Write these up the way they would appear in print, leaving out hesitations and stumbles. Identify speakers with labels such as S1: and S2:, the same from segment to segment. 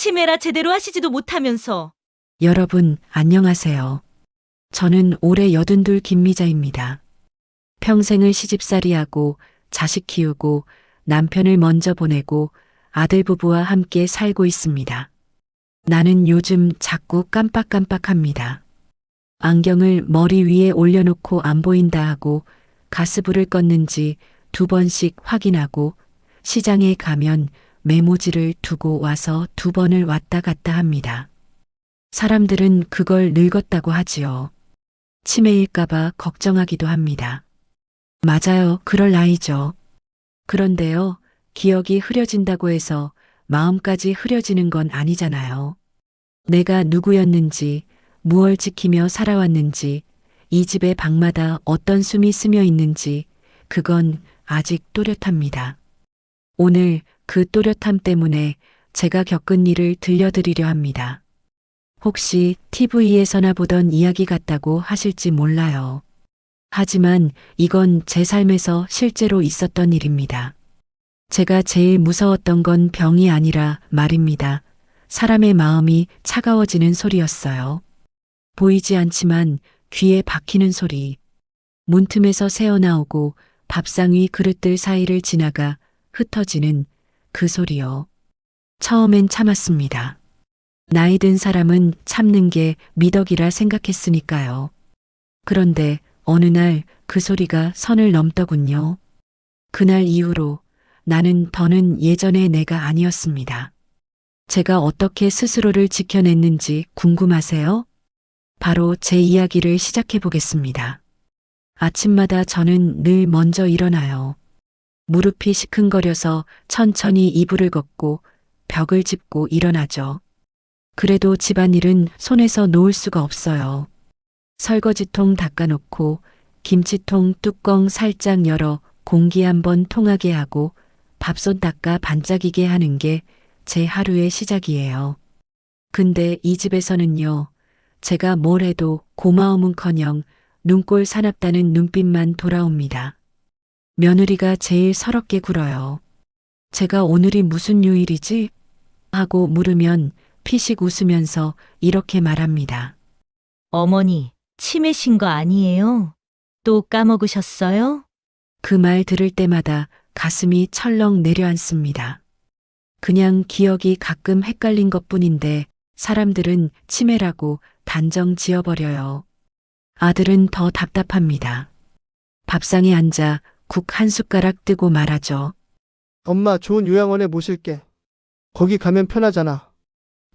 S1: 치매라 제대로 하시지도 못하면서.
S2: 여러분, 안녕하세요. 저는 올해 82 김미자입니다. 평생을 시집살이하고 자식 키우고 남편을 먼저 보내고 아들 부부와 함께 살고 있습니다. 나는 요즘 자꾸 깜빡깜빡합니다. 안경을 머리 위에 올려놓고 안 보인다 하고 가스불을 껐는지 2번씩 확인하고 시장에 가면 메모지를 두고 와서 2번을 왔다 갔다 합니다. 사람들은 그걸 늙었다고 하지요. 치매일까봐 걱정하기도 합니다. 맞아요. 그럴 나이죠. 그런데요, 기억이 흐려진다고 해서 마음까지 흐려지는 건 아니잖아요. 내가 누구였는지, 무얼 지키며 살아왔는지, 이 집의 방마다 어떤 숨이 스며 있는지, 그건 아직 또렷합니다. 오늘 그 또렷함 때문에 제가 겪은 일을 들려드리려 합니다. 혹시 TV에서나 보던 이야기 같다고 하실지 몰라요. 하지만 이건 제 삶에서 실제로 있었던 일입니다. 제가 제일 무서웠던 건 병이 아니라 말입니다. 사람의 마음이 차가워지는 소리였어요. 보이지 않지만 귀에 박히는 소리. 문틈에서 새어나오고 밥상 위 그릇들 사이를 지나가 흩어지는 그 소리요. 처음엔 참았습니다. 나이 든 사람은 참는 게 미덕이라 생각했으니까요. 그런데 어느 날 그 소리가 선을 넘더군요. 그날 이후로 나는 더는 예전의 내가 아니었습니다. 제가 어떻게 스스로를 지켜냈는지 궁금하세요? 바로 제 이야기를 시작해 보겠습니다. 아침마다 저는 늘 먼저 일어나요. 무릎이 시큰거려서 천천히 이불을 걷고 벽을 짚고 일어나죠. 그래도 집안일은 손에서 놓을 수가 없어요. 설거지통 닦아놓고 김치통 뚜껑 살짝 열어 공기 한번 통하게 하고 밥솥 닦아 반짝이게 하는 게 제 하루의 시작이에요. 근데 이 집에서는요, 제가 뭘 해도 고마움은커녕 눈꼴 사납다는 눈빛만 돌아옵니다. 며느리가 제일 서럽게 굴어요. 제가 오늘이 무슨 요일이지? 하고 물으면 피식 웃으면서 이렇게 말합니다.
S1: 어머니, 치매신 거 아니에요? 또 까먹으셨어요?
S2: 그 말 들을 때마다 가슴이 철렁 내려앉습니다. 그냥 기억이 가끔 헷갈린 것뿐인데 사람들은 치매라고 단정 지어버려요. 아들은 더 답답합니다. 밥상에 앉아 국 한 숟가락 뜨고 말하죠.
S3: 엄마 좋은 요양원에 모실게. 거기 가면 편하잖아.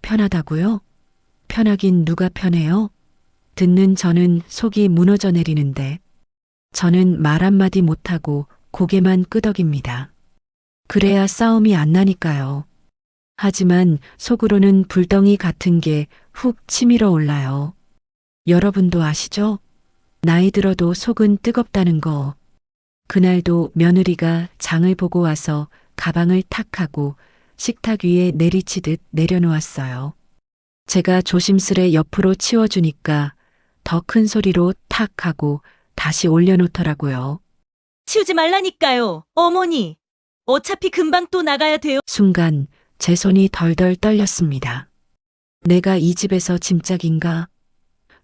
S2: 편하다고요? 편하긴 누가 편해요? 듣는 저는 속이 무너져 내리는데 저는 말 한마디 못하고 고개만 끄덕입니다. 그래야 싸움이 안 나니까요. 하지만 속으로는 불덩이 같은 게 훅 치밀어 올라요. 여러분도 아시죠? 나이 들어도 속은 뜨겁다는 거. 그날도 며느리가 장을 보고 와서 가방을 탁 하고 식탁 위에 내리치듯 내려놓았어요. 제가 조심스레 옆으로 치워주니까 더 큰 소리로 탁 하고 다시 올려놓더라고요.
S1: 치우지 말라니까요, 어머니. 어차피 금방 또 나가야 돼요.
S2: 순간 제 손이 덜덜 떨렸습니다. 내가 이 집에서 짐짝인가?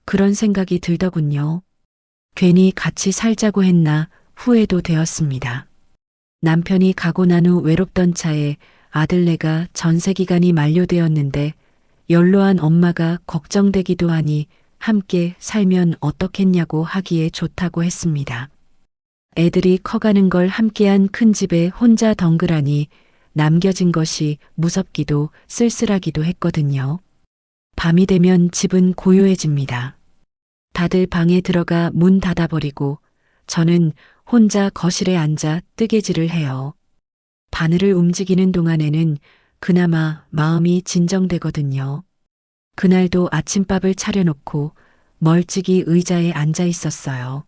S2: 그런 생각이 들더군요. 괜히 같이 살자고 했나 후회도 되었습니다. 남편이 가고 난 후 외롭던 차에 아들네가 전세 기간이 만료되었는데 연로한 엄마가 걱정되기도 하니 함께 살면 어떻겠냐고 하기에 좋다고 했습니다. 애들이 커가는 걸 함께한 큰 집에 혼자 덩그라니 남겨진 것이 무섭기도 쓸쓸하기도 했거든요. 밤이 되면 집은 고요해집니다. 다들 방에 들어가 문 닫아버리고 저는 혼자 거실에 앉아 뜨개질을 해요. 바늘을 움직이는 동안에는 그나마 마음이 진정되거든요. 그날도 아침밥을 차려놓고 멀찍이 의자에 앉아 있었어요.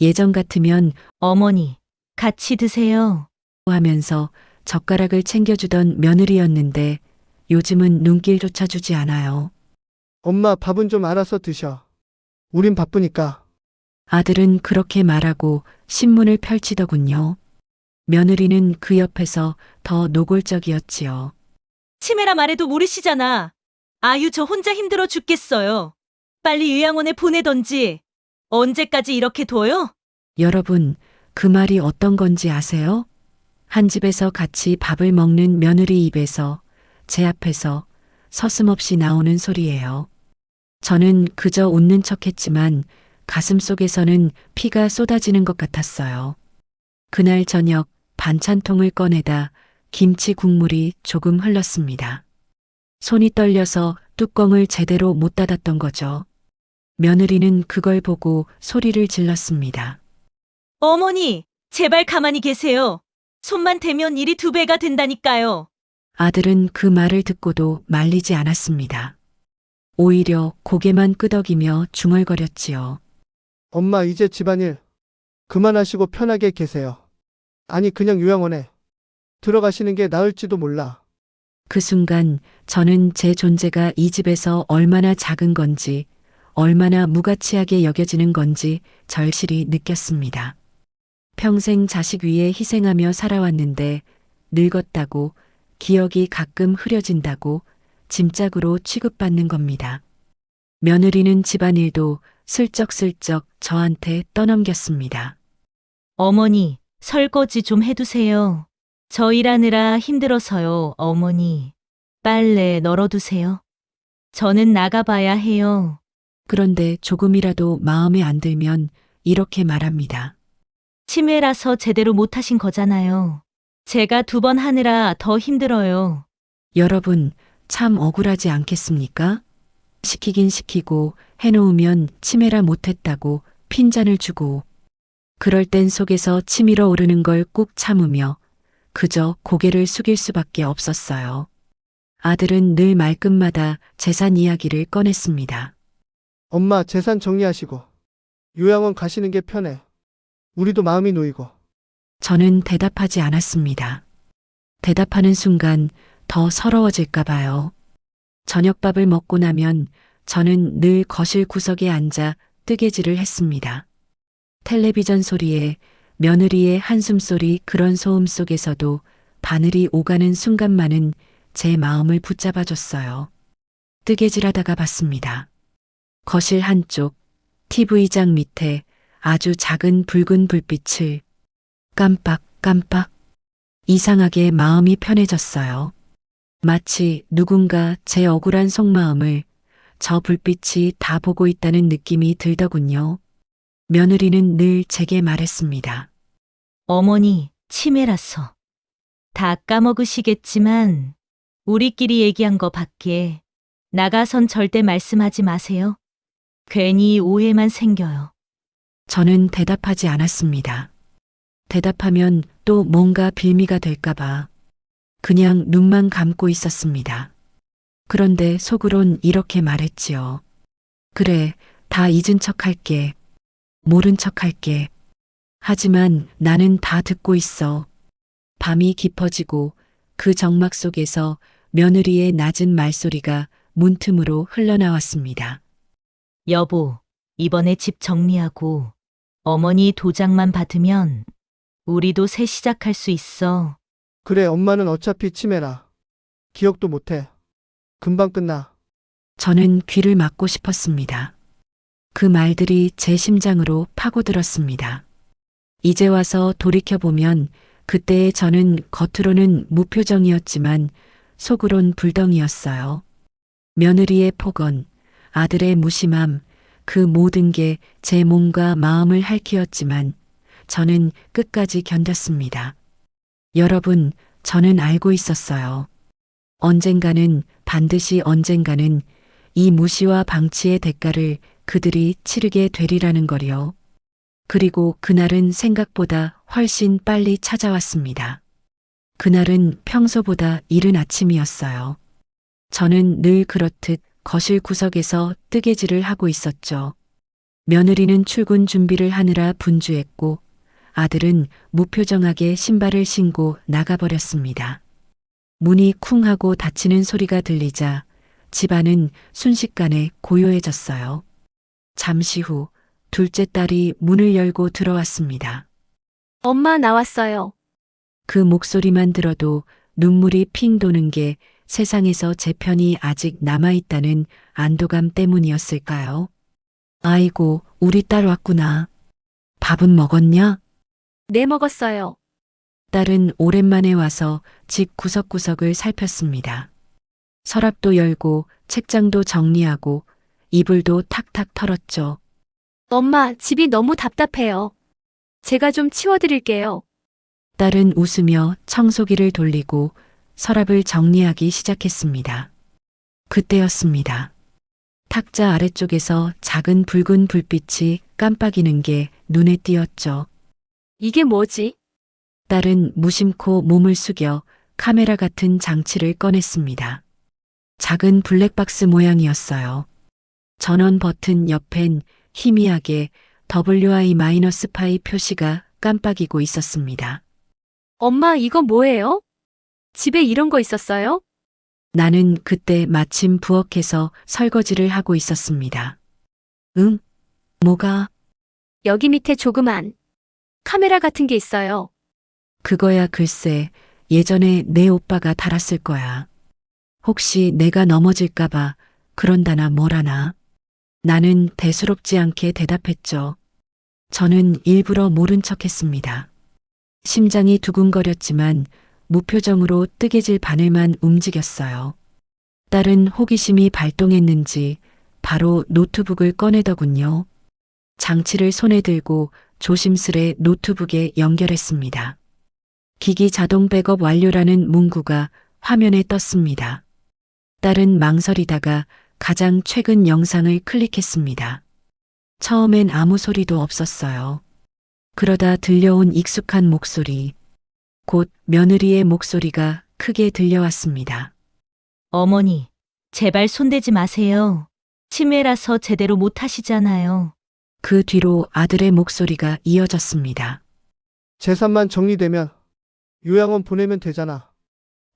S2: 예전 같으면
S1: 어머니, 같이 드세요.
S2: 하면서 젓가락을 챙겨주던 며느리였는데 요즘은 눈길조차 주지 않아요.
S3: 엄마 밥은 좀 알아서 드셔. 우린 바쁘니까.
S2: 아들은 그렇게 말하고 신문을 펼치더군요. 며느리는 그 옆에서 더 노골적이었지요.
S1: 치매라 말해도 모르시잖아. 아유, 저 혼자 힘들어 죽겠어요. 빨리 요양원에 보내던지. 언제까지 이렇게 둬요?
S2: 여러분, 그 말이 어떤 건지 아세요? 한 집에서 같이 밥을 먹는 며느리 입에서 제 앞에서 서슴없이 나오는 소리예요. 저는 그저 웃는 척했지만 가슴 속에서는 피가 쏟아지는 것 같았어요. 그날 저녁 반찬통을 꺼내다 김치 국물이 조금 흘렀습니다. 손이 떨려서 뚜껑을 제대로 못 닫았던 거죠. 며느리는 그걸 보고 소리를 질렀습니다.
S1: 어머니, 제발 가만히 계세요. 손만 대면 일이 2배가 된다니까요.
S2: 아들은 그 말을 듣고도 말리지 않았습니다. 오히려 고개만 끄덕이며 중얼거렸지요.
S3: 엄마, 이제 집안일 그만하시고 편하게 계세요. 아니, 그냥 요양원에 들어가시는 게 나을지도 몰라.
S2: 그 순간 저는 제 존재가 이 집에서 얼마나 작은 건지, 얼마나 무가치하게 여겨지는 건지 절실히 느꼈습니다. 평생 자식 위해 희생하며 살아왔는데 늙었다고, 기억이 가끔 흐려진다고 짐짝으로 취급받는 겁니다. 며느리는 집안일도 슬쩍슬쩍 저한테 떠넘겼습니다.
S1: 어머니, 설거지 좀 해두세요. 저 일하느라 힘들어서요, 어머니. 빨래 널어두세요. 저는 나가봐야 해요.
S2: 그런데 조금이라도 마음에 안 들면 이렇게 말합니다.
S1: 치매라서 제대로 못하신 거잖아요. 제가 2번 하느라 더 힘들어요.
S2: 여러분, 참 억울하지 않겠습니까? 시키긴 시키고 해놓으면 치매라 못했다고 핀잔을 주고, 그럴 땐 속에서 치밀어 오르는 걸 꾹 참으며 그저 고개를 숙일 수밖에 없었어요. 아들은 늘 말끝마다 재산 이야기를 꺼냈습니다.
S3: 엄마, 재산 정리하시고 요양원 가시는 게 편해. 우리도 마음이 놓이고.
S2: 저는 대답하지 않았습니다. 대답하는 순간 더 서러워질까 봐요. 저녁밥을 먹고 나면 저는 늘 거실 구석에 앉아 뜨개질을 했습니다. 텔레비전 소리에 며느리의 한숨소리, 그런 소음 속에서도 바늘이 오가는 순간만은 제 마음을 붙잡아줬어요. 뜨개질하다가 봤습니다. 거실 한쪽 TV장 밑에 아주 작은 붉은 불빛을 깜빡깜빡. 이상하게 마음이 편해졌어요. 마치 누군가 제 억울한 속마음을 저 불빛이 다 보고 있다는 느낌이 들더군요. 며느리는 늘 제게 말했습니다.
S1: 어머니, 치매라서. 다 까먹으시겠지만 우리끼리 얘기한 거 밖에 나가선 절대 말씀하지 마세요. 괜히 오해만 생겨요.
S2: 저는 대답하지 않았습니다. 대답하면 또 뭔가 빌미가 될까봐 그냥 눈만 감고 있었습니다. 그런데 속으론 이렇게 말했지요. 그래, 다 잊은 척 할게. 모른 척 할게. 하지만 나는 다 듣고 있어. 밤이 깊어지고 그 정막 속에서 며느리의 낮은 말소리가 문틈으로 흘러나왔습니다.
S1: 여보, 이번에 집 정리하고 어머니 도장만 받으면 우리도 새 시작할 수 있어.
S3: 그래, 엄마는 어차피 치매라. 기억도 못해. 금방 끝나.
S2: 저는 귀를 막고 싶었습니다. 그 말들이 제 심장으로 파고들었습니다. 이제 와서 돌이켜보면 그때의 저는 겉으로는 무표정이었지만 속으론 불덩이였어요. 며느리의 폭언, 아들의 무심함, 그 모든 게 제 몸과 마음을 핥히었지만 저는 끝까지 견뎠습니다. 여러분, 저는 알고 있었어요. 언젠가는, 반드시 언젠가는 이 무시와 방치의 대가를 그들이 치르게 되리라는 거리요. 그리고 그날은 생각보다 훨씬 빨리 찾아왔습니다. 그날은 평소보다 이른 아침이었어요. 저는 늘 그렇듯 거실 구석에서 뜨개질을 하고 있었죠. 며느리는 출근 준비를 하느라 분주했고 아들은 무표정하게 신발을 신고 나가버렸습니다. 문이 쿵 하고 닫히는 소리가 들리자 집안은 순식간에 고요해졌어요. 잠시 후 둘째 딸이 문을 열고 들어왔습니다.
S4: 엄마 나왔어요.
S2: 그 목소리만 들어도 눈물이 핑 도는 게 세상에서 제 편이 아직 남아있다는 안도감 때문이었을까요? 아이고, 우리 딸 왔구나. 밥은 먹었냐?
S4: 네, 먹었어요.
S2: 딸은 오랜만에 와서 집 구석구석을 살폈습니다. 서랍도 열고 책장도 정리하고 이불도 탁탁 털었죠.
S4: 엄마, 집이 너무 답답해요. 제가 좀 치워드릴게요.
S2: 딸은 웃으며 청소기를 돌리고 서랍을 정리하기 시작했습니다. 그때였습니다. 탁자 아래쪽에서 작은 붉은 불빛이 깜빡이는 게 눈에 띄었죠.
S4: 이게 뭐지?
S2: 딸은 무심코 몸을 숙여 카메라 같은 장치를 꺼냈습니다. 작은 블랙박스 모양이었어요. 전원 버튼 옆엔 희미하게 WI-파이 표시가 깜빡이고 있었습니다.
S4: 엄마, 이거 뭐예요? 집에 이런 거 있었어요?
S2: 나는 그때 마침 부엌에서 설거지를 하고 있었습니다. 응? 뭐가?
S4: 여기 밑에 조그만 카메라 같은 게 있어요.
S2: 그거야 글쎄 예전에 내 오빠가 달았을 거야. 혹시 내가 넘어질까봐 그런다나 뭐라나. 나는 대수롭지 않게 대답했죠. 저는 일부러 모른 척했습니다. 심장이 두근거렸지만 무표정으로 뜨개질 바늘만 움직였어요. 딸은 호기심이 발동했는지 바로 노트북을 꺼내더군요. 장치를 손에 들고 조심스레 노트북에 연결했습니다. 기기 자동 백업 완료라는 문구가 화면에 떴습니다. 딸은 망설이다가 가장 최근 영상을 클릭했습니다. 처음엔 아무 소리도 없었어요. 그러다 들려온 익숙한 목소리. 곧 며느리의 목소리가 크게 들려왔습니다.
S1: 어머니, 제발 손대지 마세요. 치매라서 제대로 못 하시잖아요.
S2: 그 뒤로 아들의 목소리가 이어졌습니다.
S3: 재산만 정리되면 요양원 보내면 되잖아.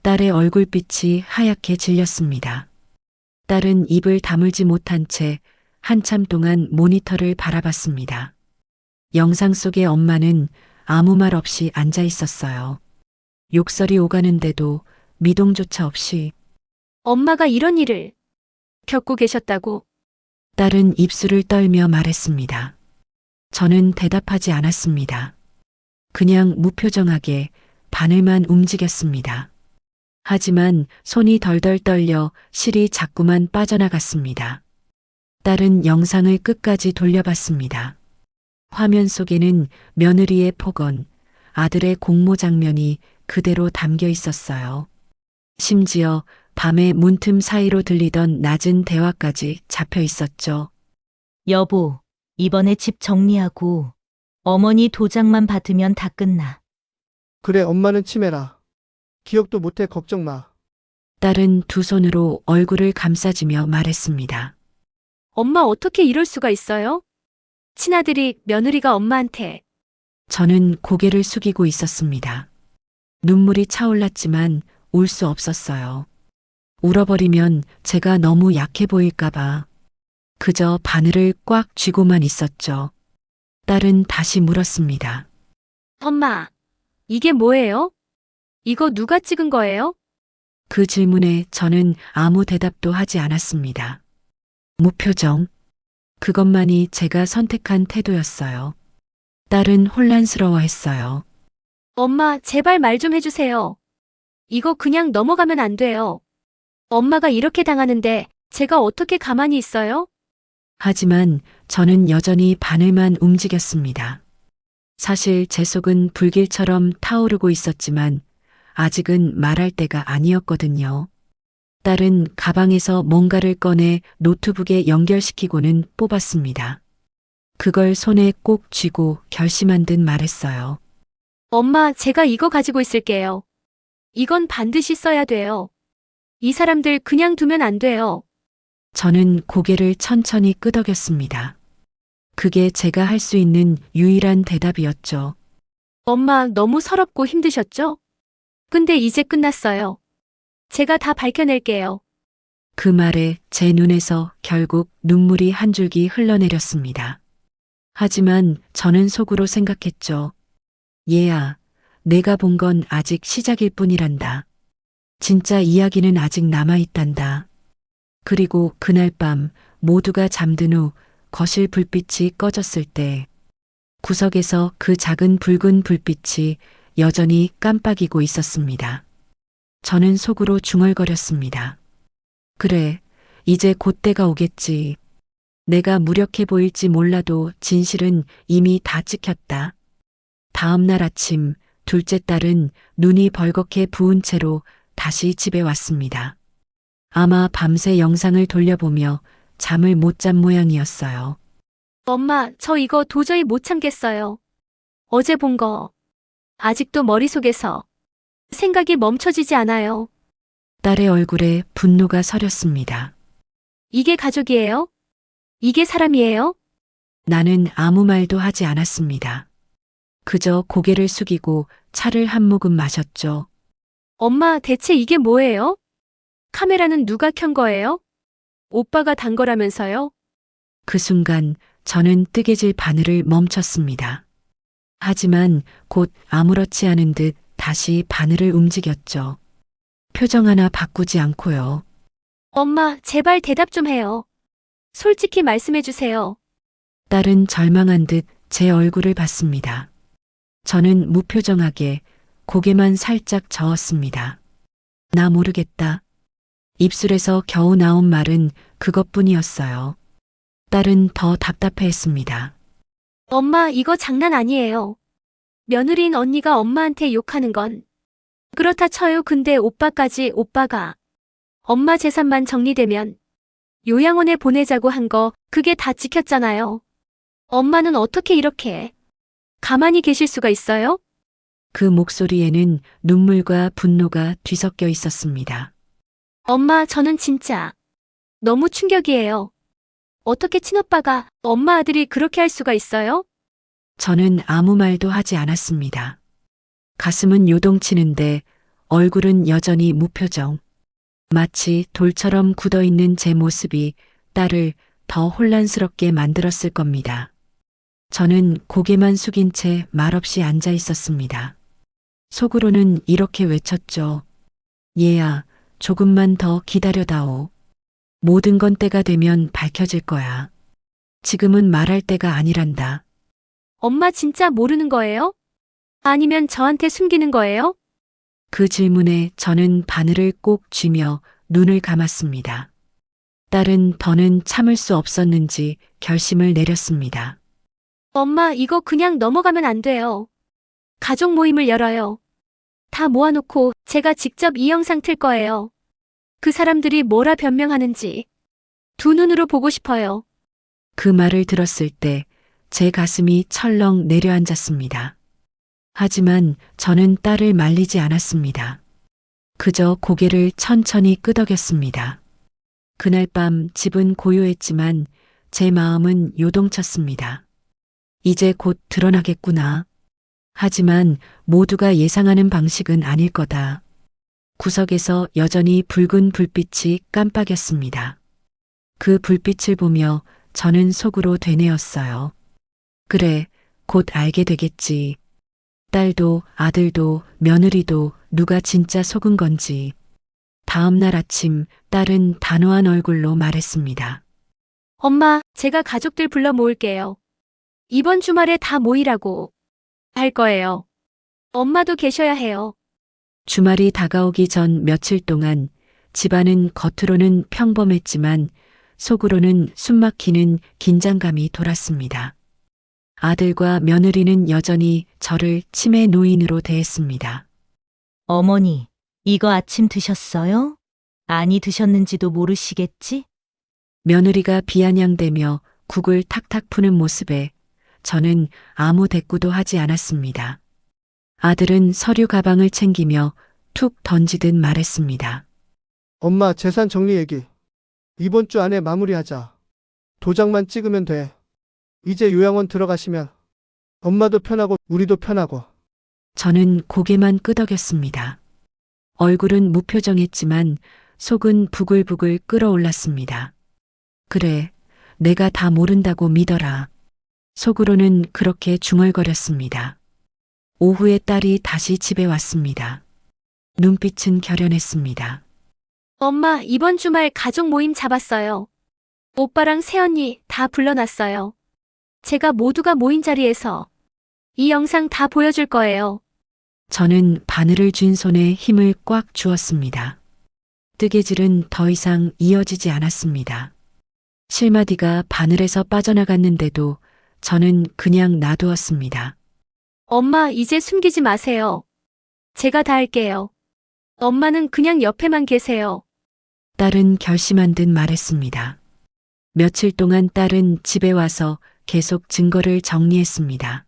S2: 딸의 얼굴빛이 하얗게 질렸습니다. 딸은 입을 다물지 못한 채 한참 동안 모니터를 바라봤습니다. 영상 속의 엄마는 아무 말 없이 앉아 있었어요. 욕설이 오가는데도 미동조차 없이.
S4: 엄마가 이런 일을 겪고 계셨다고?
S2: 딸은 입술을 떨며 말했습니다. 저는 대답하지 않았습니다. 그냥 무표정하게 바늘만 움직였습니다. 하지만 손이 덜덜 떨려 실이 자꾸만 빠져나갔습니다. 딸은 영상을 끝까지 돌려봤습니다. 화면 속에는 며느리의 폭언, 아들의 공모 장면이 그대로 담겨 있었어요. 심지어 밤의 문틈 사이로 들리던 낮은 대화까지 잡혀 있었죠.
S1: 여보, 이번에 집 정리하고 어머니 도장만 받으면 다 끝나.
S3: 그래, 엄마는 치매라. 기억도 못해, 걱정 마.
S2: 딸은 두 손으로 얼굴을 감싸주며 말했습니다.
S4: 엄마, 어떻게 이럴 수가 있어요? 친아들이 며느리가 엄마한테.
S2: 저는 고개를 숙이고 있었습니다. 눈물이 차올랐지만 울 수 없었어요. 울어버리면 제가 너무 약해 보일까봐. 그저 바늘을 꽉 쥐고만 있었죠. 딸은 다시 물었습니다.
S4: 엄마, 이게 뭐예요? 이거 누가 찍은 거예요?
S2: 그 질문에 저는 아무 대답도 하지 않았습니다. 무표정. 그것만이 제가 선택한 태도였어요. 딸은 혼란스러워했어요.
S4: 엄마, 제발 말 좀 해주세요. 이거 그냥 넘어가면 안 돼요. 엄마가 이렇게 당하는데 제가 어떻게 가만히 있어요?
S2: 하지만 저는 여전히 바늘만 움직였습니다. 사실 제 속은 불길처럼 타오르고 있었지만 아직은 말할 때가 아니었거든요. 딸은 가방에서 뭔가를 꺼내 노트북에 연결시키고는 뽑았습니다. 그걸 손에 꼭 쥐고 결심한 듯 말했어요.
S4: 엄마, 제가 이거 가지고 있을게요. 이건 반드시 써야 돼요. 이 사람들 그냥 두면 안 돼요.
S2: 저는 고개를 천천히 끄덕였습니다. 그게 제가 할 수 있는 유일한 대답이었죠.
S4: 엄마, 너무 서럽고 힘드셨죠? 근데 이제 끝났어요. 제가 다 밝혀낼게요.
S2: 그 말에 제 눈에서 결국 눈물이 한 줄기 흘러내렸습니다. 하지만 저는 속으로 생각했죠. 얘야, 내가 본 건 아직 시작일 뿐이란다. 진짜 이야기는 아직 남아있단다. 그리고 그날 밤 모두가 잠든 후 거실 불빛이 꺼졌을 때 구석에서 그 작은 붉은 불빛이 여전히 깜빡이고 있었습니다. 저는 속으로 중얼거렸습니다. 그래, 이제 곧 때가 오겠지. 내가 무력해 보일지 몰라도 진실은 이미 다 찍혔다. 다음 날 아침 둘째 딸은 눈이 벌겋게 부은 채로 다시 집에 왔습니다. 아마 밤새 영상을 돌려보며 잠을 못 잔 모양이었어요.
S4: 엄마, 저 이거 도저히 못 참겠어요. 어제 본 거. 아직도 머릿속에서 생각이 멈춰지지 않아요.
S2: 딸의 얼굴에 분노가 서렸습니다.
S4: 이게 가족이에요? 이게 사람이에요?
S2: 나는 아무 말도 하지 않았습니다. 그저 고개를 숙이고 차를 한 모금 마셨죠.
S4: 엄마, 대체 이게 뭐예요? 카메라는 누가 켠 거예요? 오빠가 단 거라면서요?
S2: 그 순간 저는 뜨개질 바늘을 멈췄습니다. 하지만 곧 아무렇지 않은 듯 다시 바늘을 움직였죠. 표정 하나 바꾸지 않고요.
S4: 엄마, 제발 대답 좀 해요. 솔직히 말씀해 주세요.
S2: 딸은 절망한 듯 제 얼굴을 봤습니다. 저는 무표정하게 고개만 살짝 저었습니다. 나 모르겠다. 입술에서 겨우 나온 말은 그것뿐이었어요. 딸은 더 답답해했습니다.
S4: 엄마, 이거 장난 아니에요. 며느리인 언니가 엄마한테 욕하는 건 그렇다 쳐요. 근데 오빠가 엄마 재산만 정리되면 요양원에 보내자고 한 거 그게 다 지켰잖아요. 엄마는 어떻게 이렇게 가만히 계실 수가 있어요?
S2: 그 목소리에는 눈물과 분노가 뒤섞여 있었습니다.
S4: 엄마, 저는 진짜 너무 충격이에요. 어떻게 친오빠가 엄마 아들이 그렇게 할 수가 있어요?
S2: 저는 아무 말도 하지 않았습니다. 가슴은 요동치는데 얼굴은 여전히 무표정. 마치 돌처럼 굳어있는 제 모습이 딸을 더 혼란스럽게 만들었을 겁니다. 저는 고개만 숙인 채 말없이 앉아 있었습니다. 속으로는 이렇게 외쳤죠. 얘야, 조금만 더 기다려다오. 모든 건 때가 되면 밝혀질 거야. 지금은 말할 때가 아니란다.
S4: 엄마 진짜 모르는 거예요? 아니면 저한테 숨기는 거예요?
S2: 그 질문에 저는 바늘을 꼭 쥐며 눈을 감았습니다. 딸은 더는 참을 수 없었는지 결심을 내렸습니다.
S4: 엄마, 이거 그냥 넘어가면 안 돼요. 가족 모임을 열어요. 다 모아놓고 제가 직접 이 영상 틀 거예요. 그 사람들이 뭐라 변명하는지 두 눈으로 보고 싶어요.
S2: 그 말을 들었을 때 제 가슴이 철렁 내려앉았습니다. 하지만 저는 딸을 말리지 않았습니다. 그저 고개를 천천히 끄덕였습니다. 그날 밤 집은 고요했지만 제 마음은 요동쳤습니다. 이제 곧 드러나겠구나. 하지만 모두가 예상하는 방식은 아닐 거다. 구석에서 여전히 붉은 불빛이 깜빡였습니다. 그 불빛을 보며 저는 속으로 되뇌었어요. 그래, 곧 알게 되겠지. 딸도 아들도 며느리도 누가 진짜 속은 건지. 다음 날 아침 딸은 단호한 얼굴로 말했습니다.
S4: 엄마, 제가 가족들 불러 모을게요. 이번 주말에 다 모이라고 할 거예요. 엄마도 계셔야 해요.
S2: 주말이 다가오기 전 며칠 동안 집안은 겉으로는 평범했지만 속으로는 숨막히는 긴장감이 돌았습니다. 아들과 며느리는 여전히 저를 치매 노인으로 대했습니다.
S1: 어머니, 이거 아침 드셨어요? 아니 드셨는지도 모르시겠지?
S2: 며느리가 비아냥대며 국을 탁탁 푸는 모습에 저는 아무 대꾸도 하지 않았습니다. 아들은 서류 가방을 챙기며 툭 던지듯 말했습니다.
S3: 엄마 재산 정리 얘기. 이번 주 안에 마무리하자. 도장만 찍으면 돼. 이제 요양원 들어가시면 엄마도 편하고 우리도 편하고.
S2: 저는 고개만 끄덕였습니다. 얼굴은 무표정했지만 속은 부글부글 끓어올랐습니다. 그래, 내가 다 모른다고 믿어라. 속으로는 그렇게 중얼거렸습니다. 오후에 딸이 다시 집에 왔습니다. 눈빛은 결연했습니다.
S4: 엄마, 이번 주말 가족 모임 잡았어요. 오빠랑 새언니 다 불러놨어요. 제가 모두가 모인 자리에서 이 영상 다 보여줄 거예요.
S2: 저는 바늘을 쥔 손에 힘을 꽉 주었습니다. 뜨개질은 더 이상 이어지지 않았습니다. 실마디가 바늘에서 빠져나갔는데도 저는 그냥 놔두었습니다.
S4: 엄마, 이제 숨기지 마세요. 제가 다 할게요. 엄마는 그냥 옆에만 계세요.
S2: 딸은 결심한 듯 말했습니다. 며칠 동안 딸은 집에 와서 계속 증거를 정리했습니다.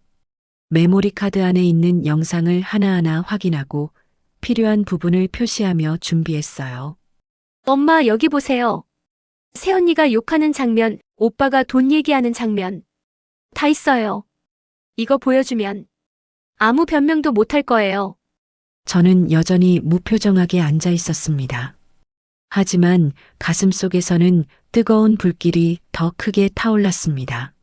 S2: 메모리 카드 안에 있는 영상을 하나하나 확인하고 필요한 부분을 표시하며 준비했어요.
S4: 엄마, 여기 보세요. 새언니가 욕하는 장면, 오빠가 돈 얘기하는 장면. 다 있어요. 이거 보여주면 아무 변명도 못 할 거예요.
S2: 저는 여전히 무표정하게 앉아 있었습니다. 하지만 가슴속에서는 뜨거운 불길이 더 크게 타올랐습니다.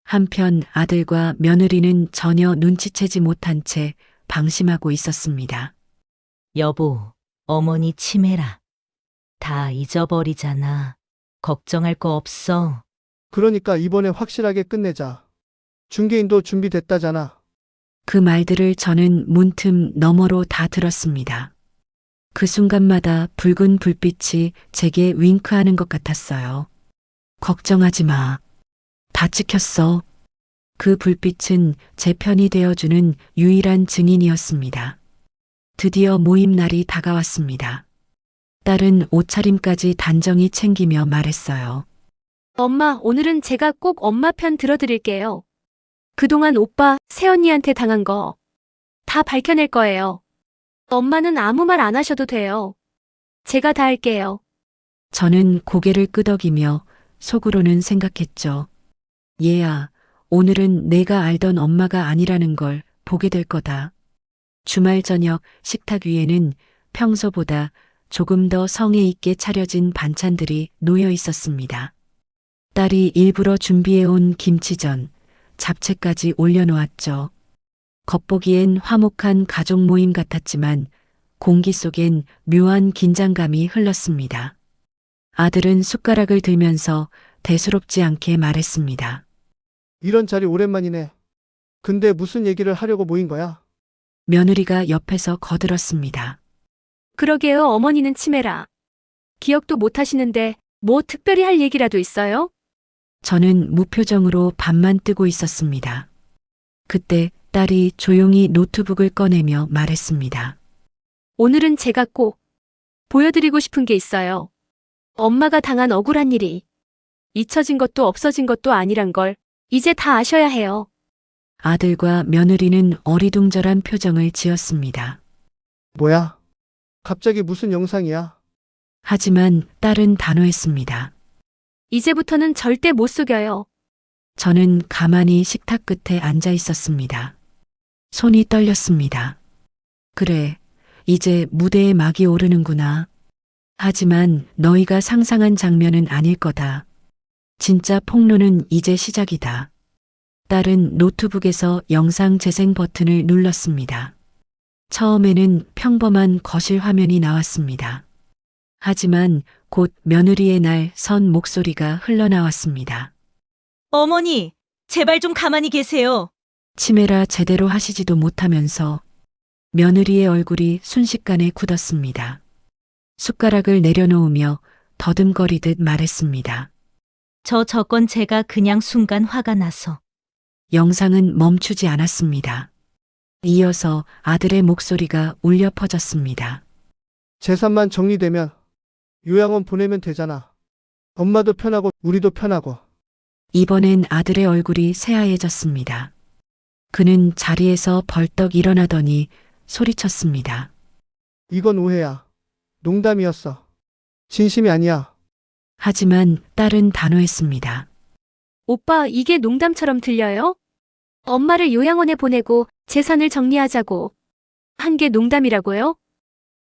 S2: 한편 아들과 며느리는 전혀 눈치채지 못한 채 방심하고 있었습니다.
S1: 여보, 어머니 치매라. 다 잊어버리잖아. 걱정할 거 없어.
S3: 그러니까 이번에 확실하게 끝내자. 중개인도 준비됐다잖아.
S2: 그 말들을 저는 문틈 너머로 다 들었습니다. 그 순간마다 붉은 불빛이 제게 윙크하는 것 같았어요. 걱정하지 마. 다 찍혔어. 그 불빛은 제 편이 되어주는 유일한 증인이었습니다. 드디어 모임 날이 다가왔습니다. 딸은 옷차림까지 단정히 챙기며 말했어요.
S4: 엄마, 오늘은 제가 꼭 엄마 편 들어드릴게요. 그동안 오빠, 새언니한테 당한 거 다 밝혀낼 거예요. 엄마는 아무 말 안 하셔도 돼요. 제가 다 할게요.
S2: 저는 고개를 끄덕이며 속으로는 생각했죠. 얘야, 오늘은 내가 알던 엄마가 아니라는 걸 보게 될 거다. 주말 저녁 식탁 위에는 평소보다 조금 더 성의 있게 차려진 반찬들이 놓여 있었습니다. 딸이 일부러 준비해온 김치전, 잡채까지 올려놓았죠. 겉보기엔 화목한 가족 모임 같았지만 공기 속엔 묘한 긴장감이 흘렀습니다. 아들은 숟가락을 들면서 대수롭지 않게 말했습니다.
S3: 이런 자리 오랜만이네. 근데 무슨 얘기를 하려고 모인 거야?
S2: 며느리가 옆에서 거들었습니다.
S4: 그러게요, 어머니는 치매라. 기억도 못 하시는데 뭐 특별히 할 얘기라도 있어요?
S2: 저는 무표정으로 밥만 뜨고 있었습니다. 그때 딸이 조용히 노트북을 꺼내며 말했습니다.
S4: 오늘은 제가 꼭 보여드리고 싶은 게 있어요. 엄마가 당한 억울한 일이 잊혀진 것도 없어진 것도 아니란 걸 이제 다 아셔야 해요.
S2: 아들과 며느리는 어리둥절한 표정을 지었습니다.
S3: 뭐야? 갑자기 무슨 영상이야?
S2: 하지만 딸은 단호했습니다.
S4: 이제부터는 절대 못 속여요.
S2: 저는 가만히 식탁 끝에 앉아 있었습니다. 손이 떨렸습니다. 그래, 이제 무대에 막이 오르는구나. 하지만 너희가 상상한 장면은 아닐 거다. 진짜 폭로는 이제 시작이다. 딸은 노트북에서 영상 재생 버튼을 눌렀습니다. 처음에는 평범한 거실 화면이 나왔습니다. 하지만 곧 며느리의 날 선 목소리가 흘러나왔습니다.
S1: 어머니, 제발 좀 가만히 계세요.
S2: 치매라 제대로 하시지도 못하면서 며느리의 얼굴이 순식간에 굳었습니다. 숟가락을 내려놓으며 더듬거리듯 말했습니다.
S1: 저 건 제가 그냥 순간 화가 나서.
S2: 영상은 멈추지 않았습니다. 이어서 아들의 목소리가 울려 퍼졌습니다.
S3: 재산만 정리되면 요양원 보내면 되잖아. 엄마도 편하고 우리도 편하고.
S2: 이번엔 아들의 얼굴이 새하얘졌습니다. 그는 자리에서 벌떡 일어나더니 소리쳤습니다.
S3: 이건 오해야. 농담이었어. 진심이 아니야.
S2: 하지만 딸은 단호했습니다.
S4: 오빠, 이게 농담처럼 들려요? 엄마를 요양원에 보내고 재산을 정리하자고 한 게 농담이라고요?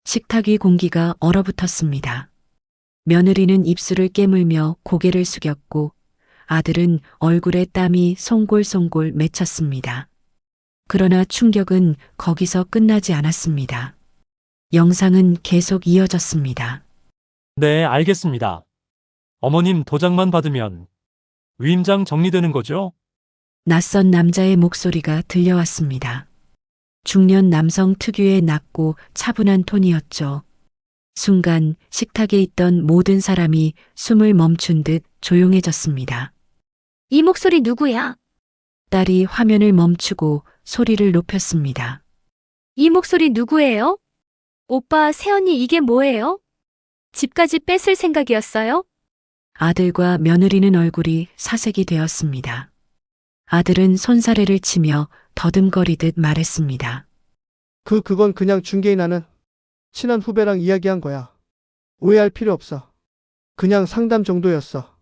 S2: 식탁 위 공기가 얼어붙었습니다. 며느리는 입술을 깨물며 고개를 숙였고 아들은 얼굴에 땀이 송골송골 맺혔습니다. 그러나 충격은 거기서 끝나지 않았습니다. 영상은 계속 이어졌습니다.
S5: 네, 알겠습니다. 어머님 도장만 받으면 위임장 정리되는 거죠?
S2: 낯선 남자의 목소리가 들려왔습니다. 중년 남성 특유의 낮고 차분한 톤이었죠. 순간 식탁에 있던 모든 사람이 숨을 멈춘 듯 조용해졌습니다.
S4: 이 목소리 누구야?
S2: 딸이 화면을 멈추고 소리를 높였습니다.
S4: 이 목소리 누구예요? 오빠, 새언니 이게 뭐예요? 집까지 뺏을 생각이었어요?
S2: 아들과 며느리는 얼굴이 사색이 되었습니다. 아들은 손사래를 치며 더듬거리듯 말했습니다.
S3: 그건 그냥 중개인하는 친한 후배랑 이야기한 거야. 오해할 필요 없어. 그냥 상담 정도였어.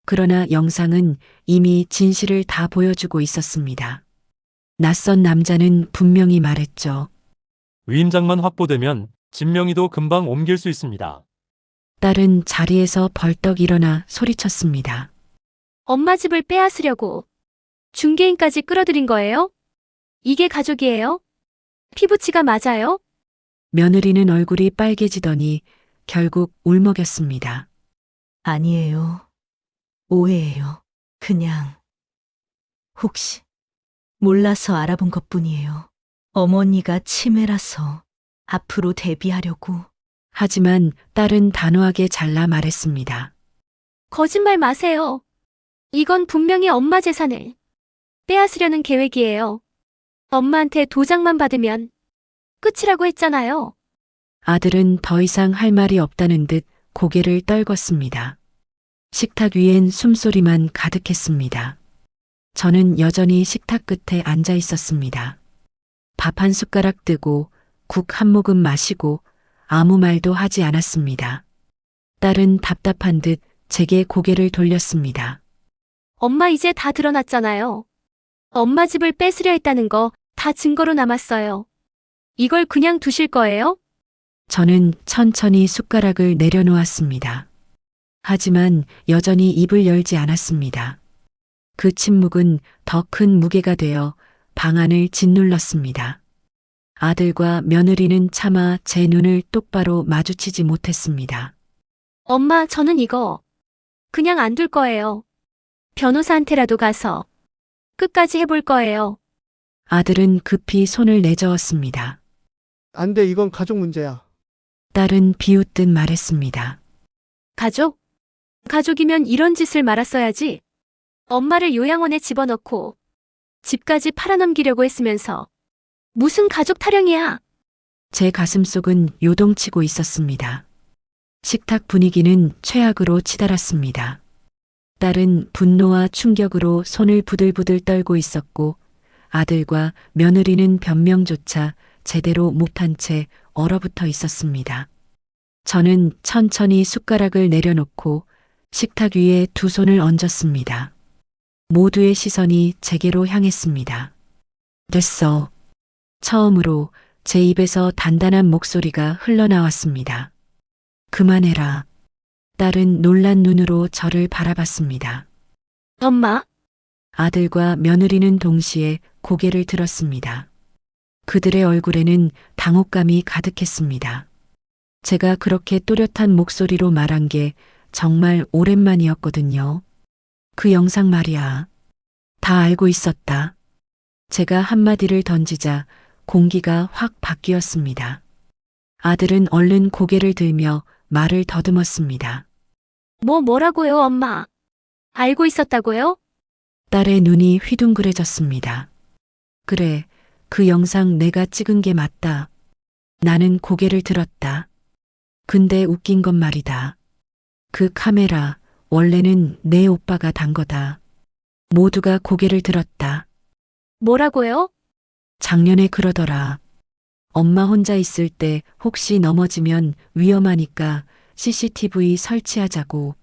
S2: 그러나 영상은 이미 진실을 다 보여주고 있었습니다. 낯선 남자는 분명히 말했죠.
S5: 위임장만 확보되면 진명의도 금방 옮길 수 있습니다.
S2: 딸은 자리에서 벌떡 일어나 소리쳤습니다.
S4: 엄마 집을 빼앗으려고 중개인까지 끌어들인 거예요? 이게 가족이에요? 피부치가 맞아요?
S2: 며느리는 얼굴이 빨개지더니 결국 울먹였습니다.
S1: 아니에요. 오해예요. 그냥 혹시 몰라서 알아본 것뿐이에요. 어머니가 치매라서 앞으로 대비하려고.
S2: 하지만 딸은 단호하게 잘라 말했습니다.
S4: 거짓말 마세요. 이건 분명히 엄마 재산을 빼앗으려는 계획이에요. 엄마한테 도장만 받으면 끝이라고 했잖아요.
S2: 아들은 더 이상 할 말이 없다는 듯 고개를 떨궜습니다. 식탁 위엔 숨소리만 가득했습니다. 저는 여전히 식탁 끝에 앉아 있었습니다. 밥 한 숟가락 뜨고 국 한 모금 마시고 아무 말도 하지 않았습니다. 딸은 답답한 듯 제게 고개를 돌렸습니다.
S4: 엄마 이제 다 드러났잖아요. 엄마 집을 뺏으려 했다는 거 다 증거로 남았어요. 이걸 그냥 두실 거예요?
S2: 저는 천천히 숟가락을 내려놓았습니다. 하지만 여전히 입을 열지 않았습니다. 그 침묵은 더 큰 무게가 되어 방안을 짓눌렀습니다. 아들과 며느리는 차마 제 눈을 똑바로 마주치지 못했습니다.
S4: 엄마, 저는 이거 그냥 안 둘 거예요. 변호사한테라도 가서 끝까지 해볼 거예요.
S2: 아들은 급히 손을 내저었습니다.
S3: 안 돼, 이건 가족 문제야.
S2: 딸은 비웃듯 말했습니다.
S4: 가족? 가족이면 이런 짓을 말았어야지. 엄마를 요양원에 집어넣고 집까지 팔아넘기려고 했으면서 무슨 가족 타령이야.
S2: 제 가슴속은 요동치고 있었습니다. 식탁 분위기는 최악으로 치달았습니다. 딸은 분노와 충격으로 손을 부들부들 떨고 있었고 아들과 며느리는 변명조차 제대로 못한 채 얼어붙어 있었습니다. 저는 천천히 숟가락을 내려놓고 식탁 위에 두 손을 얹었습니다. 모두의 시선이 제게로 향했습니다. 됐어. 처음으로 제 입에서 단단한 목소리가 흘러나왔습니다. 그만해라. 딸은 놀란 눈으로 저를 바라봤습니다.
S4: 엄마,
S2: 아들과 며느리는 동시에 고개를 들었습니다. 그들의 얼굴에는 당혹감이 가득했습니다. 제가 그렇게 또렷한 목소리로 말한 게 정말 오랜만이었거든요. 그 영상 말이야. 다 알고 있었다. 제가 한마디를 던지자 공기가 확 바뀌었습니다. 아들은 얼른 고개를 들며 말을 더듬었습니다.
S4: 뭐라고요, 엄마? 알고 있었다고요?
S2: 딸의 눈이 휘둥그레졌습니다. 그래, 그 영상 내가 찍은 게 맞다. 나는 고개를 들었다. 근데 웃긴 건 말이다. 그 카메라, 원래는 내 오빠가 단 거다. 모두가 고개를 들었다.
S4: 뭐라고요?
S2: 작년에 그러더라. 엄마 혼자 있을 때 혹시 넘어지면 위험하니까 CCTV 설치하자고.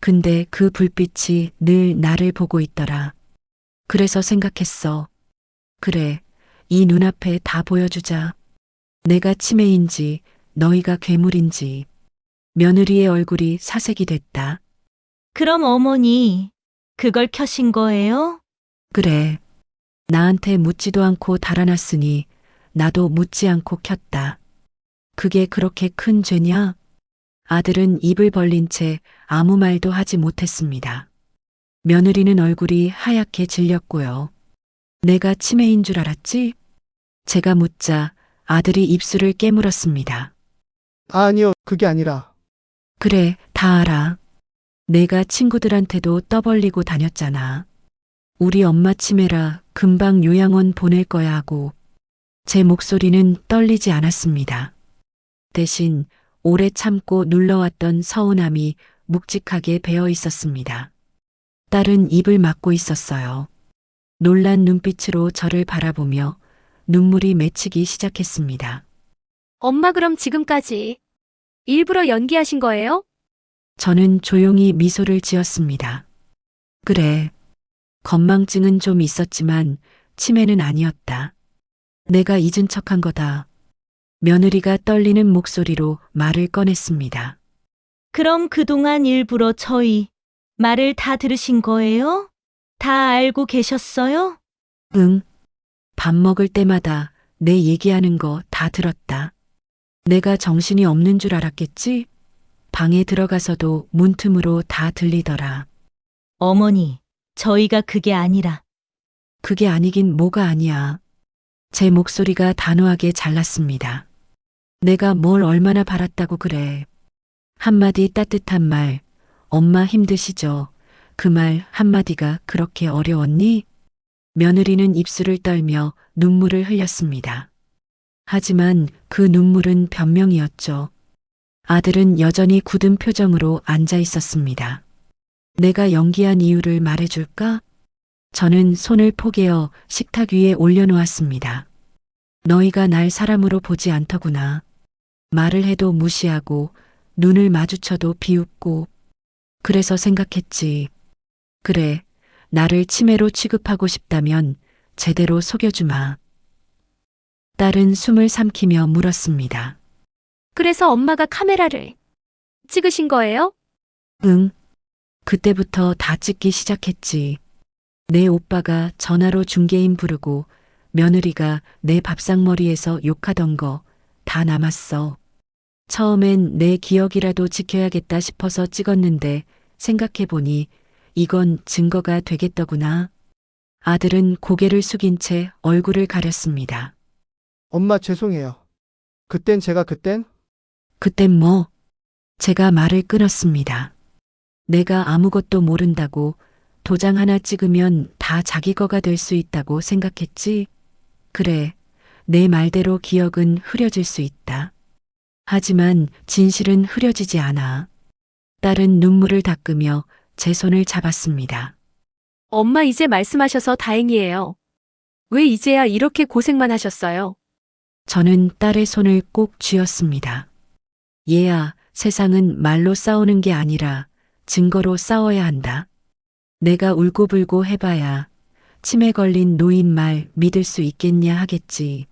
S2: 근데 그 불빛이 늘 나를 보고 있더라. 그래서 생각했어. 그래, 이 눈앞에 다 보여주자. 내가 치매인지 너희가 괴물인지. 며느리의 얼굴이 사색이 됐다.
S1: 그럼 어머니, 그걸 켜신 거예요?
S2: 그래. 나한테 묻지도 않고 달아났으니 나도 묻지 않고 켰다. 그게 그렇게 큰 죄냐? 아들은 입을 벌린 채 아무 말도 하지 못했습니다. 며느리는 얼굴이 하얗게 질렸고요. 내가 치매인 줄 알았지? 제가 묻자 아들이 입술을 깨물었습니다.
S3: 아니요, 그게 아니라.
S2: 그래, 다 알아. 내가 친구들한테도 떠벌리고 다녔잖아. 우리 엄마 치매라 금방 요양원 보낼 거야 하고. 제 목소리는 떨리지 않았습니다. 대신 오래 참고 눌러왔던 서운함이 묵직하게 배어 있었습니다. 딸은 입을 막고 있었어요. 놀란 눈빛으로 저를 바라보며 눈물이 맺히기 시작했습니다.
S4: 엄마 그럼 지금까지 일부러 연기하신 거예요?
S2: 저는 조용히 미소를 지었습니다. 그래. 건망증은 좀 있었지만 치매는 아니었다. 내가 잊은 척한 거다. 며느리가 떨리는 목소리로 말을 꺼냈습니다.
S1: 그럼 그동안 일부러 저희 말을 다 들으신 거예요? 다 알고 계셨어요?
S2: 응. 밥 먹을 때마다 내 얘기하는 거 다 들었다. 내가 정신이 없는 줄 알았겠지? 방에 들어가서도 문틈으로 다 들리더라.
S1: 어머니, 저희가 그게 아니라
S2: 그게 아니긴 뭐가 아니야. 제 목소리가 단호하게 잘랐습니다. 내가 뭘 얼마나 바랐다고 그래. 한마디 따뜻한 말, 엄마 힘드시죠? 그 말 한마디가 그렇게 어려웠니? 며느리는 입술을 떨며 눈물을 흘렸습니다. 하지만 그 눈물은 변명이었죠. 아들은 여전히 굳은 표정으로 앉아 있었습니다. 내가 연기한 이유를 말해줄까? 저는 손을 포개어 식탁 위에 올려놓았습니다. 너희가 날 사람으로 보지 않더구나. 말을 해도 무시하고 눈을 마주쳐도 비웃고. 그래서 생각했지. 그래, 나를 치매로 취급하고 싶다면 제대로 속여주마. 딸은 숨을 삼키며 물었습니다.
S4: 그래서 엄마가 카메라를 찍으신 거예요?
S2: 응. 그때부터 다 찍기 시작했지. 내 오빠가 전화로 중개인 부르고 며느리가 내 밥상머리에서 욕하던 거 다 남았어. 처음엔 내 기억이라도 지켜야겠다 싶어서 찍었는데 생각해보니 이건 증거가 되겠더구나. 아들은 고개를 숙인 채 얼굴을 가렸습니다.
S3: 엄마 죄송해요. 그땐
S2: 그땐 뭐? 제가 말을 끊었습니다. 내가 아무것도 모른다고 도장 하나 찍으면 다 자기 거가 될 수 있다고 생각했지? 그래, 내 말대로 기억은 흐려질 수 있다. 하지만 진실은 흐려지지 않아. 딸은 눈물을 닦으며 제 손을 잡았습니다.
S4: 엄마 이제 말씀하셔서 다행이에요. 왜 이제야 이렇게 고생만 하셨어요?
S2: 저는 딸의 손을 꼭 쥐었습니다. 얘야, 세상은 말로 싸우는 게 아니라 증거로 싸워야 한다. 내가 울고불고 해봐야 치매 걸린 노인 말 믿을 수 있겠냐 하겠지.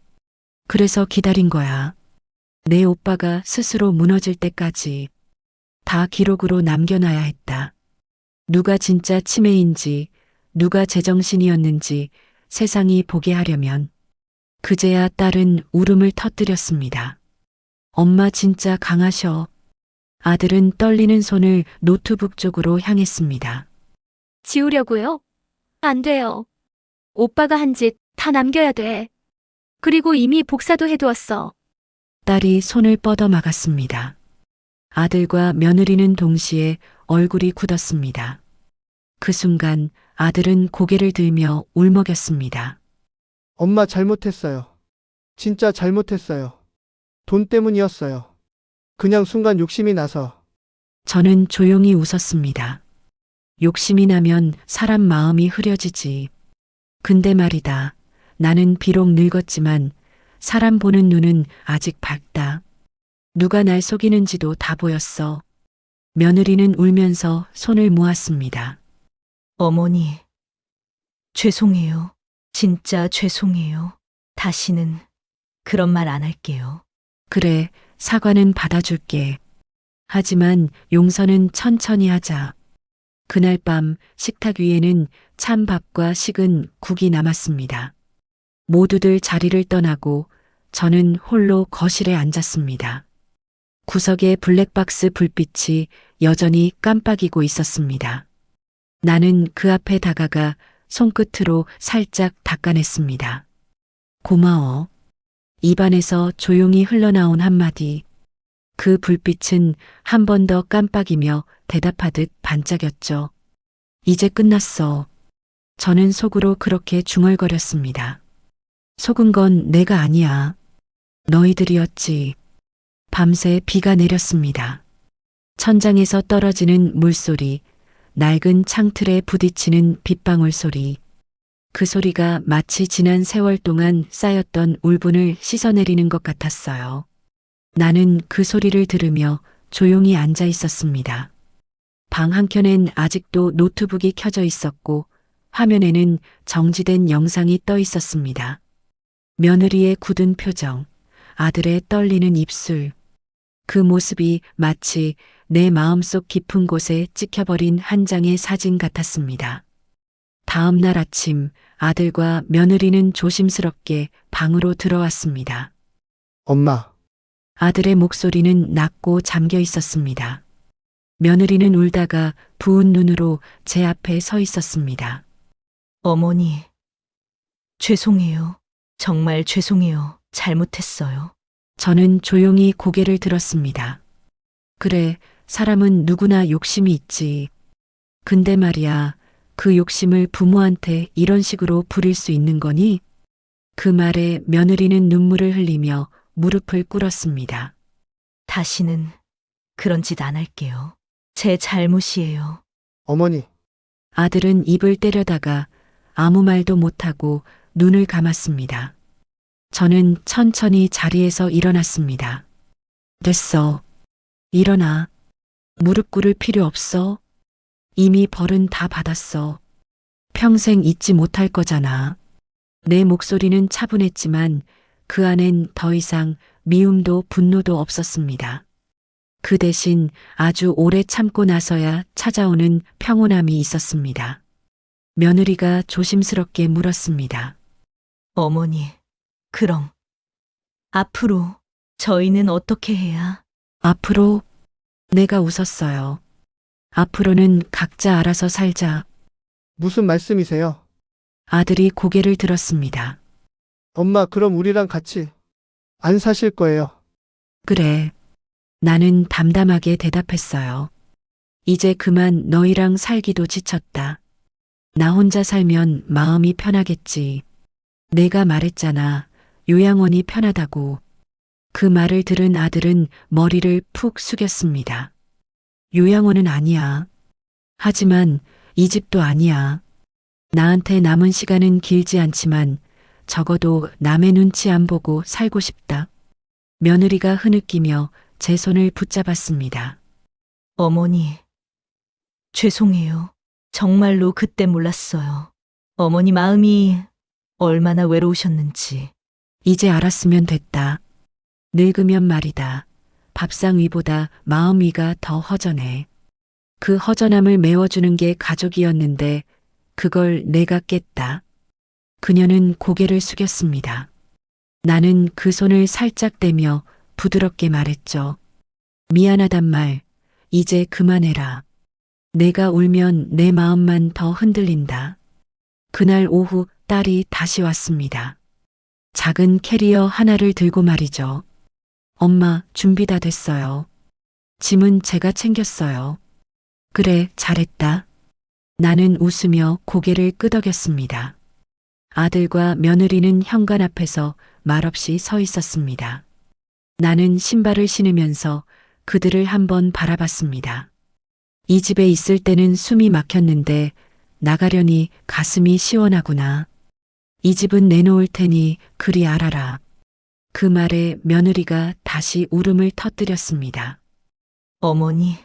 S2: 그래서 기다린 거야. 내 오빠가 스스로 무너질 때까지 다 기록으로 남겨놔야 했다. 누가 진짜 치매인지, 누가 제정신이었는지 세상이 보게 하려면. 그제야 딸은 울음을 터뜨렸습니다. 엄마 진짜 강하셔. 아들은 떨리는 손을 노트북 쪽으로 향했습니다.
S4: 지우려고요? 안 돼요. 오빠가 한 짓 다 남겨야 돼. 그리고 이미 복사도 해두었어.
S2: 딸이 손을 뻗어 막았습니다. 아들과 며느리는 동시에 얼굴이 굳었습니다. 그 순간 아들은 고개를 들며 울먹였습니다.
S3: 엄마 잘못했어요. 진짜 잘못했어요. 돈 때문이었어요. 그냥 순간 욕심이 나서.
S2: 저는 조용히 웃었습니다. 욕심이 나면 사람 마음이 흐려지지. 근데 말이다. 나는 비록 늙었지만 사람 보는 눈은 아직 밝다. 누가 날 속이는지도 다 보였어. 며느리는 울면서 손을 모았습니다.
S1: 어머니, 죄송해요. 진짜 죄송해요. 다시는 그런 말 안 할게요.
S2: 그래, 사과는 받아줄게. 하지만 용서는 천천히 하자. 그날 밤 식탁 위에는 찬밥과 식은 국이 남았습니다. 모두들 자리를 떠나고 저는 홀로 거실에 앉았습니다. 구석의 블랙박스 불빛이 여전히 깜빡이고 있었습니다. 나는 그 앞에 다가가 손끝으로 살짝 닦아냈습니다. 고마워. 입안에서 조용히 흘러나온 한마디. 그 불빛은 한 번 더 깜빡이며 대답하듯 반짝였죠. 이제 끝났어. 저는 속으로 그렇게 중얼거렸습니다. 속은 건 내가 아니야. 너희들이었지. 밤새 비가 내렸습니다. 천장에서 떨어지는 물소리, 낡은 창틀에 부딪히는 빗방울 소리. 그 소리가 마치 지난 세월 동안 쌓였던 울분을 씻어내리는 것 같았어요. 나는 그 소리를 들으며 조용히 앉아 있었습니다. 방 한켠엔 아직도 노트북이 켜져 있었고 화면에는 정지된 영상이 떠 있었습니다. 며느리의 굳은 표정, 아들의 떨리는 입술. 그 모습이 마치 내 마음속 깊은 곳에 찍혀버린 한 장의 사진 같았습니다. 다음 날 아침 아들과 며느리는 조심스럽게 방으로 들어왔습니다.
S3: 엄마,
S2: 아들의 목소리는 낮고 잠겨 있었습니다. 며느리는 울다가 부은 눈으로 제 앞에 서 있었습니다.
S1: 어머니, 죄송해요. 정말 죄송해요. 잘못했어요.
S2: 저는 조용히 고개를 들었습니다. 그래, 사람은 누구나 욕심이 있지. 근데 말이야, 그 욕심을 부모한테 이런 식으로 부릴 수 있는 거니? 그 말에 며느리는 눈물을 흘리며 무릎을 꿇었습니다.
S1: 다시는 그런 짓 안 할게요. 제 잘못이에요.
S3: 어머니,
S2: 아들은 입을 때려다가 아무 말도 못하고 눈을 감았습니다. 저는 천천히 자리에서 일어났습니다. 됐어. 일어나. 무릎 꿇을 필요 없어. 이미 벌은 다 받았어. 평생 잊지 못할 거잖아. 내 목소리는 차분했지만 그 안엔 더 이상 미움도 분노도 없었습니다. 그 대신 아주 오래 참고 나서야 찾아오는 평온함이 있었습니다. 며느리가 조심스럽게 물었습니다.
S1: 어머니, 그럼 앞으로 저희는 어떻게 해야?
S2: 앞으로 내가 웃었어요. 앞으로는 각자 알아서 살자.
S3: 무슨 말씀이세요?
S2: 아들이 고개를 들었습니다.
S3: 엄마, 그럼 우리랑 같이 안 사실 거예요?
S2: 그래. 나는 담담하게 대답했어요. 이제 그만 너희랑 살기도 지쳤다. 나 혼자 살면 마음이 편하겠지. 내가 말했잖아. 요양원이 편하다고. 그 말을 들은 아들은 머리를 푹 숙였습니다. 요양원은 아니야. 하지만 이 집도 아니야. 나한테 남은 시간은 길지 않지만 적어도 남의 눈치 안 보고 살고 싶다. 며느리가 흐느끼며 제 손을 붙잡았습니다.
S1: 어머니, 죄송해요. 정말로 그때 몰랐어요. 어머니 마음이 얼마나 외로우셨는지.
S2: 이제 알았으면 됐다. 늙으면 말이다. 밥상 위보다 마음 위가 더 허전해. 그 허전함을 메워주는 게 가족이었는데 그걸 내가 깼다. 그녀는 고개를 숙였습니다. 나는 그 손을 살짝 떼며 부드럽게 말했죠. 미안하단 말, 이제 그만해라. 내가 울면 내 마음만 더 흔들린다. 그날 오후 딸이 다시 왔습니다. 작은 캐리어 하나를 들고 말이죠. 엄마, 준비 다 됐어요. 짐은 제가 챙겼어요. 그래, 잘했다. 나는 웃으며 고개를 끄덕였습니다. 아들과 며느리는 현관 앞에서 말없이 서 있었습니다. 나는 신발을 신으면서 그들을 한번 바라봤습니다. 이 집에 있을 때는 숨이 막혔는데 나가려니 가슴이 시원하구나. 이 집은 내놓을 테니 그리 알아라. 그 말에 며느리가 다시 울음을 터뜨렸습니다.
S1: 어머니,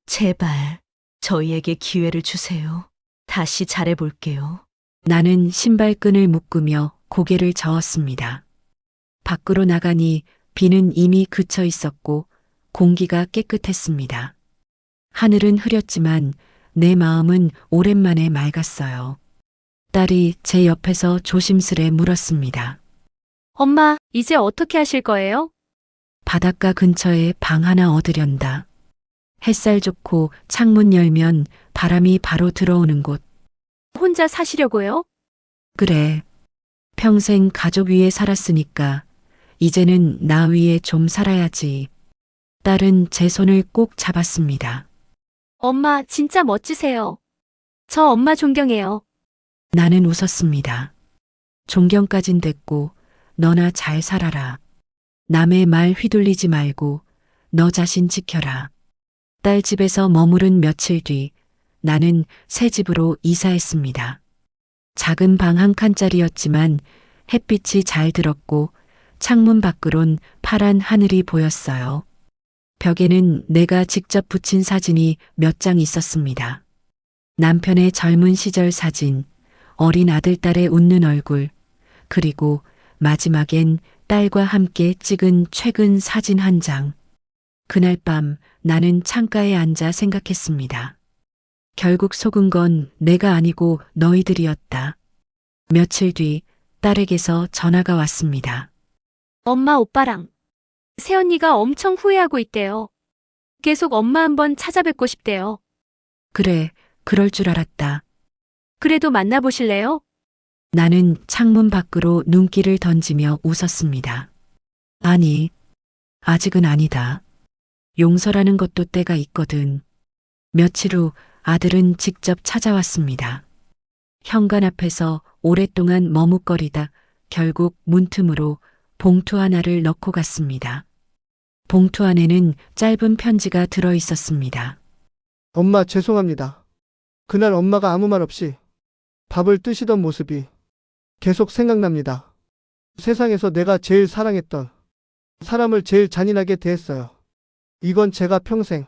S1: 제발 저희에게 기회를 주세요. 다시 잘해볼게요.
S2: 나는 신발끈을 묶으며 고개를 저었습니다. 밖으로 나가니 비는 이미 그쳐 있었고 공기가 깨끗했습니다. 하늘은 흐렸지만 내 마음은 오랜만에 맑았어요. 딸이 제 옆에서 조심스레 물었습니다.
S4: 엄마, 이제 어떻게 하실 거예요?
S2: 바닷가 근처에 방 하나 얻으련다. 햇살 좋고 창문 열면 바람이 바로 들어오는 곳.
S4: 혼자 사시려고요?
S2: 그래. 평생 가족 위에 살았으니까 이제는 나 위에 좀 살아야지. 딸은 제 손을 꼭 잡았습니다.
S4: 엄마, 진짜 멋지세요. 저 엄마 존경해요.
S2: 나는 웃었습니다. 존경까진 됐고 너나 잘 살아라. 남의 말 휘둘리지 말고 너 자신 지켜라. 딸 집에서 머무른 며칠 뒤 나는 새 집으로 이사했습니다. 작은 방 한 칸짜리였지만 햇빛이 잘 들었고 창문 밖으론 파란 하늘이 보였어요. 벽에는 내가 직접 붙인 사진이 몇 장 있었습니다. 남편의 젊은 시절 사진, 어린 아들, 딸의 웃는 얼굴, 그리고 마지막엔 딸과 함께 찍은 최근 사진 한 장. 그날 밤 나는 창가에 앉아 생각했습니다. 결국 속은 건 내가 아니고 너희들이었다. 며칠 뒤 딸에게서 전화가 왔습니다.
S4: 엄마, 오빠랑 새언니가 엄청 후회하고 있대요. 계속 엄마 한번 찾아뵙고 싶대요.
S2: 그래, 그럴 줄 알았다.
S4: 그래도 만나보실래요?
S2: 나는 창문 밖으로 눈길을 던지며 웃었습니다. 아니, 아직은 아니다. 용서라는 것도 때가 있거든. 며칠 후 아들은 직접 찾아왔습니다. 현관 앞에서 오랫동안 머뭇거리다 결국 문틈으로 봉투 하나를 넣고 갔습니다. 봉투 안에는 짧은 편지가 들어 있었습니다.
S3: 엄마 죄송합니다. 그날 엄마가 아무 말 없이 밥을 뜨시던 모습이 계속 생각납니다. 세상에서 내가 제일 사랑했던 사람을 제일 잔인하게 대했어요. 이건 제가 평생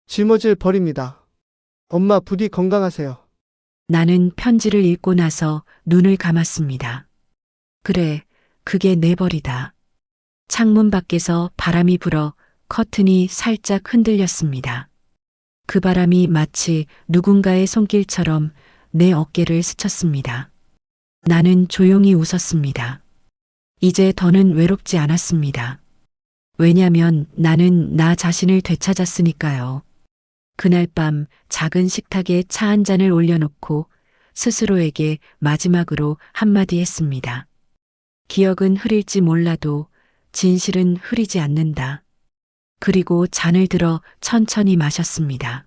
S3: 짊어질 벌입니다. 엄마 부디 건강하세요.
S2: 나는 편지를 읽고 나서 눈을 감았습니다. 그래, 그게 내 벌이다. 창문 밖에서 바람이 불어 커튼이 살짝 흔들렸습니다. 그 바람이 마치 누군가의 손길처럼 내 어깨를 스쳤습니다. 나는 조용히 웃었습니다. 이제 더는 외롭지 않았습니다. 왜냐면 나는 나 자신을 되찾았으니까요. 그날 밤 작은 식탁에 차 한 잔을 올려놓고 스스로에게 마지막으로 한마디 했습니다. 기억은 흐릴지 몰라도 진실은 흐리지 않는다. 그리고 잔을 들어 천천히 마셨습니다.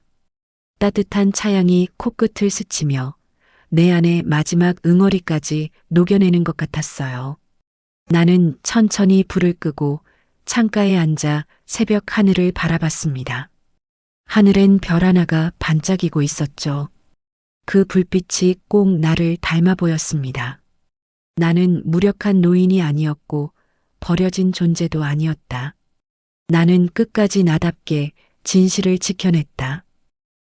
S2: 따뜻한 차향이 코끝을 스치며 내 안에 마지막 응어리까지 녹여내는 것 같았어요. 나는 천천히 불을 끄고 창가에 앉아 새벽 하늘을 바라봤습니다. 하늘엔 별 하나가 반짝이고 있었죠. 그 불빛이 꼭 나를 닮아 보였습니다. 나는 무력한 노인이 아니었고 버려진 존재도 아니었다. 나는 끝까지 나답게 진실을 지켜냈다.